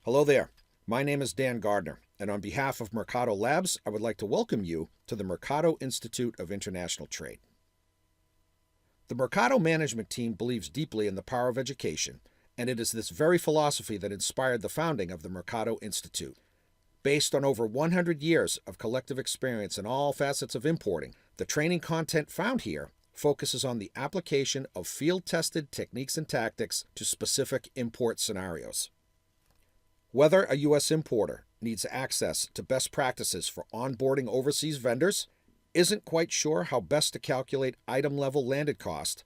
Hello there. My name is Dan Gardner, and on behalf of Mercado Labs, I would like to welcome you to the Mercado Institute of International Trade. The Mercado management team believes deeply in the power of education, and it is this very philosophy that inspired the founding of the Mercado Institute. Based on over 100 years of collective experience in all facets of importing, the training content found here focuses on the application of field-tested techniques and tactics to specific import scenarios. Whether a U.S. importer needs access to best practices for onboarding overseas vendors, isn't quite sure how best to calculate item-level landed cost,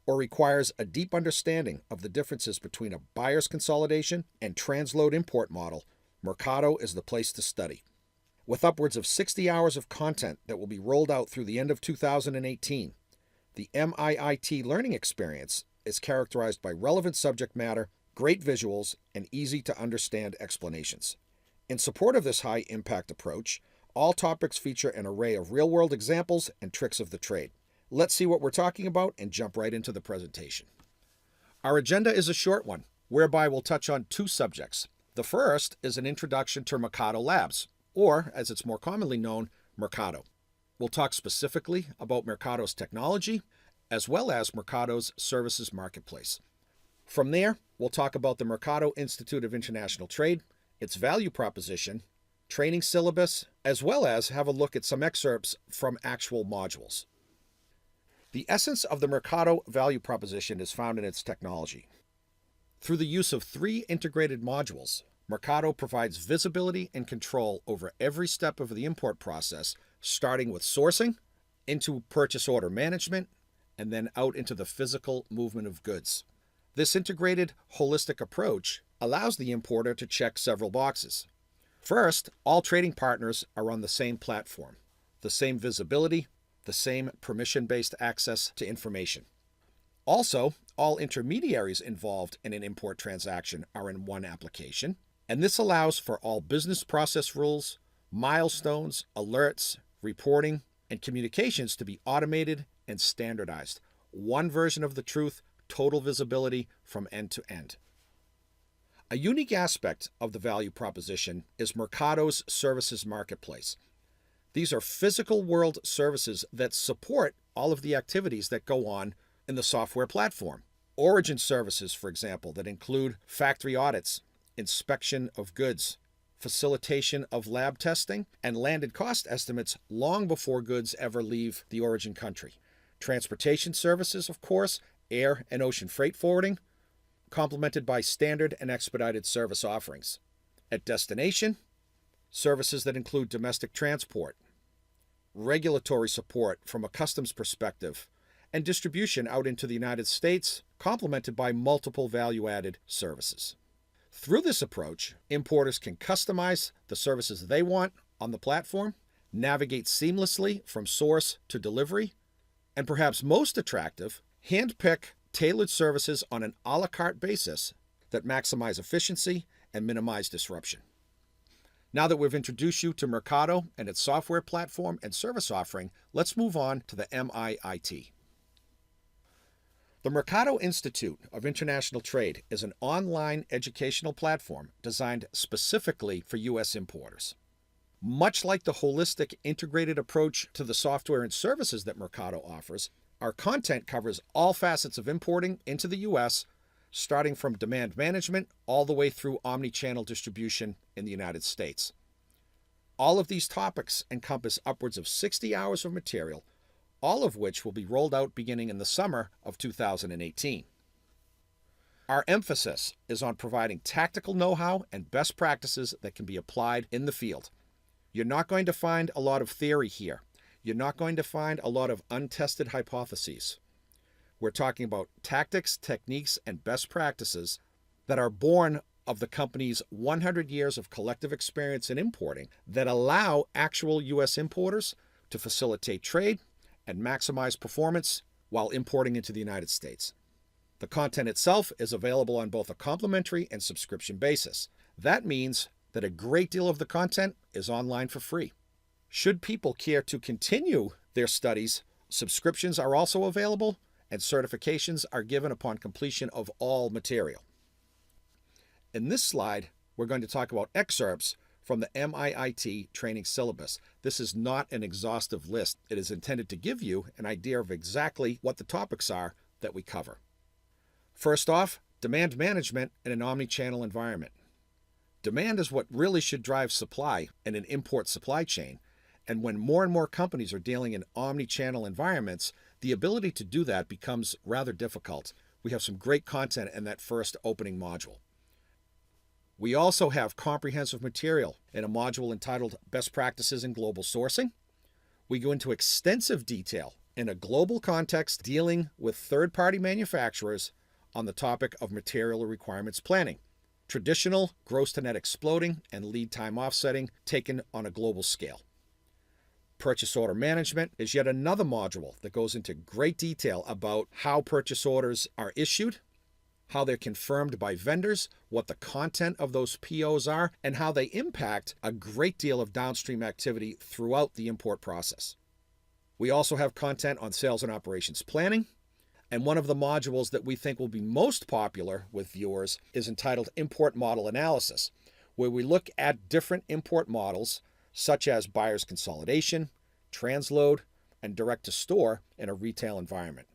or requires a deep understanding of the differences between a buyer's consolidation and transload import model, Mercado is the place to study. With upwards of 60 hours of content that will be rolled out through the end of 2018, the MIIT learning experience is characterized by relevant subject matter, great visuals, and easy-to-understand explanations. In support of this high-impact approach, all topics feature an array of real-world examples and tricks of the trade. Let's see what we're talking about and jump right into the presentation. Our agenda is a short one, whereby we'll touch on two subjects. The first is an introduction to Mercado Labs, or, as it's more commonly known, Mercado. We'll talk specifically about Mercado's technology, as well as Mercado's services marketplace. From there, we'll talk about the Mercado Institute of International Trade, its value proposition, training syllabus, as well as have a look at some excerpts from actual modules. The essence of the Mercado value proposition is found in its technology. Through the use of 3 integrated modules, Mercado provides visibility and control over every step of the import process, starting with sourcing, into purchase order management, and then out into the physical movement of goods. This integrated, holistic approach allows the importer to check several boxes. First, all trading partners are on the same platform, the same visibility, the same permission-based access to information. Also, all intermediaries involved in an import transaction are in one application, and this allows for all business process rules, milestones, alerts, reporting, and communications to be automated and standardized. One version of the truth, total visibility from end to end. A unique aspect of the value proposition is Mercado's services marketplace. These are physical world services that support all of the activities that go on in the software platform. Origin services, for example, that include factory audits, inspection of goods, facilitation of lab testing, and landed cost estimates long before goods ever leave the origin country. Transportation services, of course, air and ocean freight forwarding, complemented by standard and expedited service offerings. At destination, services that include domestic transport, regulatory support from a customs perspective, and distribution out into the United States, complemented by multiple value-added services. Through this approach, importers can customize the services they want on the platform, navigate seamlessly from source to delivery, and perhaps most attractive, handpick tailored services on an a la carte basis that maximize efficiency and minimize disruption. Now that we've introduced you to Mercado and its software platform and service offering, let's move on to the MIIT. The Mercado Institute of International Trade is an online educational platform designed specifically for U.S. importers. Much like the holistic, integrated approach to the software and services that Mercado offers, our content covers all facets of importing into the U.S., starting from demand management all the way through omni-channel distribution in the United States. All of these topics encompass upwards of 60 hours of material, all of which will be rolled out beginning in the summer of 2018. Our emphasis is on providing tactical know-how and best practices that can be applied in the field. You're not going to find a lot of theory here. You're not going to find a lot of untested hypotheses. We're talking about tactics, techniques, and best practices that are born of the company's 100 years of collective experience in importing that allow actual U.S. importers to facilitate trade and maximize performance while importing into the United States. The content itself is available on both a complimentary and subscription basis. That means that a great deal of the content is online for free. Should people care to continue their studies, subscriptions are also available, and certifications are given upon completion of all material. In this slide, we're going to talk about excerpts from the MIIT training syllabus. This is not an exhaustive list. It is intended to give you an idea of exactly what the topics are that we cover. First off, demand management in an omni-channel environment. Demand is what really should drive supply in an import supply chain. And when more and more companies are dealing in omni-channel environments, the ability to do that becomes rather difficult. We have some great content in that first opening module. We also have comprehensive material in a module entitled Best Practices in Global Sourcing. We go into extensive detail in a global context dealing with third-party manufacturers on the topic of material requirements planning, traditional gross-to-net exploding and lead time offsetting taken on a global scale. Purchase order management is yet another module that goes into great detail about how purchase orders are issued, how they're confirmed by vendors, what the content of those POs are, and how they impact a great deal of downstream activity throughout the import process. We also have content on sales and operations planning, and one of the modules that we think will be most popular with viewers is entitled Import Model Analysis, where we look at different import models such as buyer's consolidation, transload, and direct-to-store in a retail environment,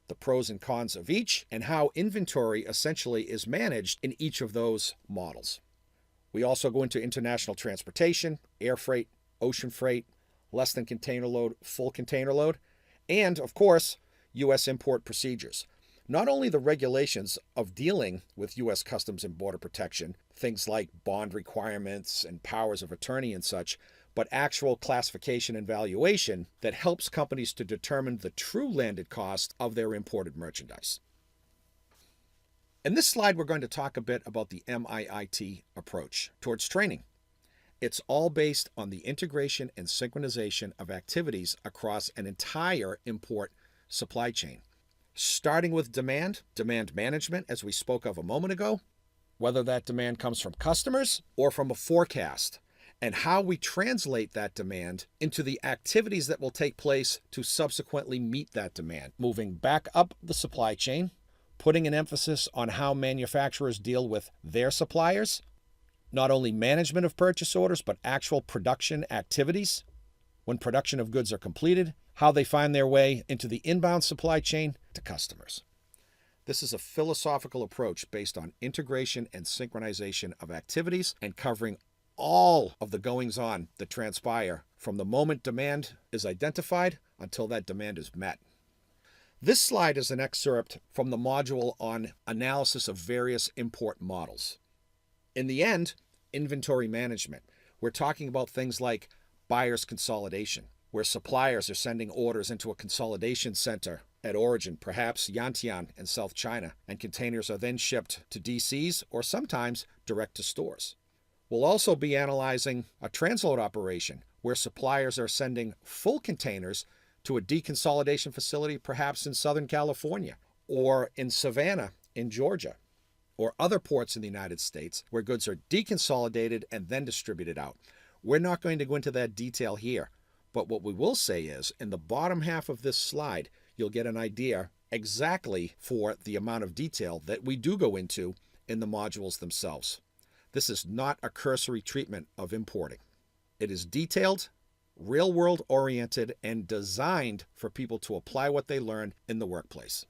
the pros and cons of each, and how inventory essentially is managed in each of those models. We also go into international transportation, air freight, ocean freight, less than container load, full container load, and, of course, U.S. import procedures. Not only the regulations of dealing with U.S. Customs and Border Protection, things like bond requirements and powers of attorney and such, but actual classification and valuation that helps companies to determine the true landed cost of their imported merchandise. In this slide, we're going to talk a bit about the MIIT approach towards training. It's all based on the integration and synchronization of activities across an entire import supply chain, starting with demand management, as we spoke of a moment ago, whether that demand comes from customers or from a forecast, and how we translate that demand into the activities that will take place to subsequently meet that demand, moving back up the supply chain, putting an emphasis on how manufacturers deal with their suppliers, not only management of purchase orders, but actual production activities, when production of goods are completed, how they find their way into the inbound supply chain to customers. This is a philosophical approach based on integration and synchronization of activities and covering all of the goings-on that transpire from the moment demand is identified until that demand is met. This slide is an excerpt from the module on analysis of various import models. In the end, inventory management. We're talking about things like buyer's consolidation, where suppliers are sending orders into a consolidation center at origin, perhaps Yantian in South China, and containers are then shipped to DCs or sometimes direct to stores. We'll also be analyzing a transload operation where suppliers are sending full containers to a deconsolidation facility, perhaps in Southern California or in Savannah in Georgia, or other ports in the United States where goods are deconsolidated and then distributed out. We're not going to go into that detail here, but what we will say is in the bottom half of this slide, you'll get an idea exactly for the amount of detail that we do go into in the modules themselves. This is not a cursory treatment of importing. It is detailed, real-world oriented, and designed for people to apply what they learn in the workplace.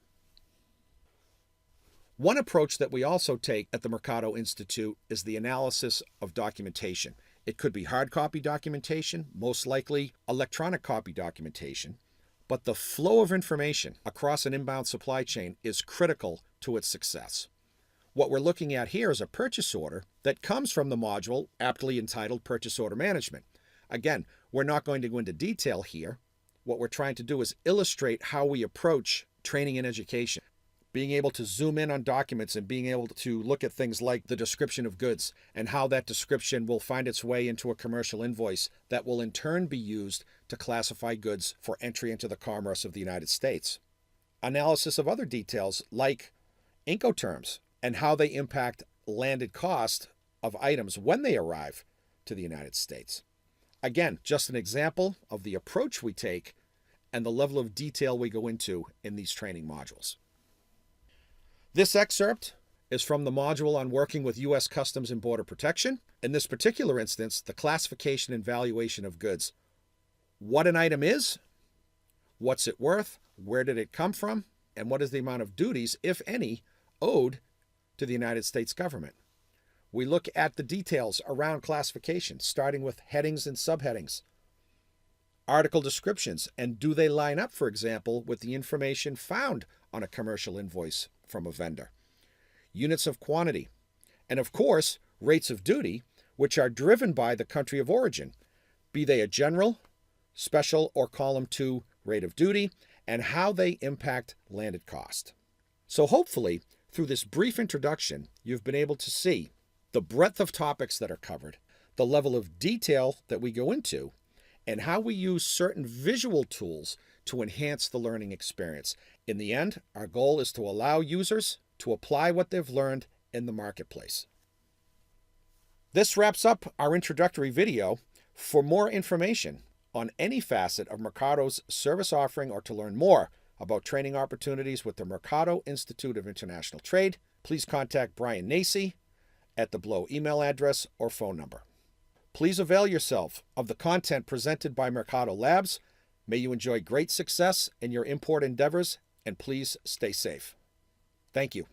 One approach that we also take at the Mercado Institute is the analysis of documentation. It could be hard copy documentation, most likely electronic copy documentation, but the flow of information across an inbound supply chain is critical to its success. What we're looking at here is a purchase order that comes from the module aptly entitled Purchase Order Management. Again, we're not going to go into detail here. What we're trying to do is illustrate how we approach training and education, being able to zoom in on documents and being able to look at things like the description of goods and how that description will find its way into a commercial invoice that will in turn be used to classify goods for entry into the commerce of the United States. Analysis of other details like Incoterms and how they impact landed cost of items when they arrive to the United States. Again, just an example of the approach we take and the level of detail we go into in these training modules. This excerpt is from the module on working with U.S. Customs and Border Protection. In this particular instance, the classification and valuation of goods. What an item is, what's it worth, where did it come from, and what is the amount of duties, if any, owed to the United States government. We look at the details around classification, starting with headings and subheadings, article descriptions, and do they line up, for example, with the information found on a commercial invoice from a vendor, units of quantity, and of course, rates of duty, which are driven by the country of origin, be they a general, special, or column 2 rate of duty, and how they impact landed cost. So hopefully, through this brief introduction, you've been able to see the breadth of topics that are covered, the level of detail that we go into, and how we use certain visual tools to enhance the learning experience. In the end, our goal is to allow users to apply what they've learned in the marketplace. This wraps up our introductory video. For more information on any facet of Mercado's service offering or to learn more about training opportunities with the Mercado Institute of International Trade, please contact Brian Nacy at the below email address or phone number. Please avail yourself of the content presented by Mercado Labs. May you enjoy great success in your import endeavors, and please stay safe. Thank you.